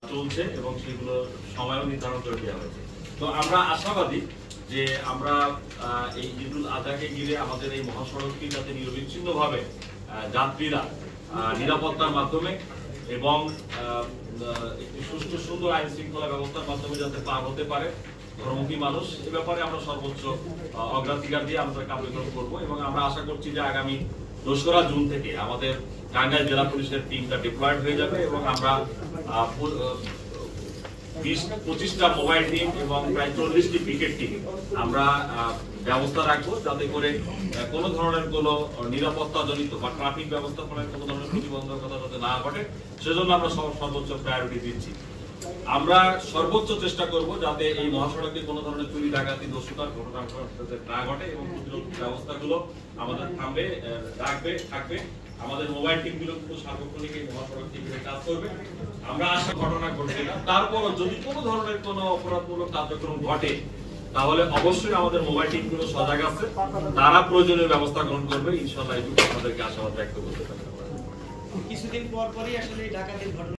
চলছে এবং সেগুলো সময়ও নির্ধারণ করে দেওয়া হয়েছে। তো আমরা আশাবাদী যে আমরা এই ঈদুল আজহাকে ঘিরে আমাদের এই মহাসড়কটি যাতে নিরবিচ্ছিন্নভাবে যাত্রীরা নিরাপত্তার মাধ্যমে এবং একটি সুষ্ঠু সুন্দর আইন শৃঙ্খলা ব্যবস্থার মাধ্যমে যাতে পার হতে পারে ধর্মমুখী মানুষ, এ ব্যাপারে আমরা সর্বোচ্চ অগ্রাধিকার দিয়ে আমরা কার্যক্রম করব। এবং আমরা আশা করছি যে আগামী 2রা জুন থেকে আমাদের টাঙ্গাইল জেলা পুলিশের টিমটা ডিপ্লয়েড হয়ে যাবে এবং আমরা 20-25টা মোবাইল টিম এবং প্রায় 40টি পিকেট টিম আমরা ব্যবস্থা রাখবো, যাতে করে কোনো ধরনের কোনো নিরাপত্তাজনিত বা ট্রাফিক ব্যবস্থাপনায় কোনো ধরনের প্রতিবন্ধকতা যাতে না ঘটে, সেজন্য আমরা সর্বোচ্চ প্রায়োরিটি দিচ্ছি। আমরা সর্বোচ্চ চেষ্টা করব যাতে এই মহাসড়কে কোনো ধরনের চুরি ডাকাতি দস্যুতার ঘটনা না ঘটে এবং প্রতিরোধ ব্যবস্থাগুলো আমাদের থাকবে। আমাদের মোবাইল টিমগুলো কিন্তু সার্বক্ষণিক এই মহাসড়ক টিমে কাজ করবে। আমরা আশা ঘটনা ঘটবে না, তারপরও যদি কোনো ধরনের কোনো অপরাধমূলক কার্যক্রম ঘটে তাহলে অবশ্যই আমাদের মোবাইল টিমগুলো সজাগ আছে, তারা প্রয়োজনীয় ব্যবস্থা গ্রহণ করবে। ইনশাআল্লাহ এটুকু আপনাদেরকে আশাবাদ ব্যক্ত করতে পারি। কিছুদিন পরই আসলে ডাকাতির ঘটনা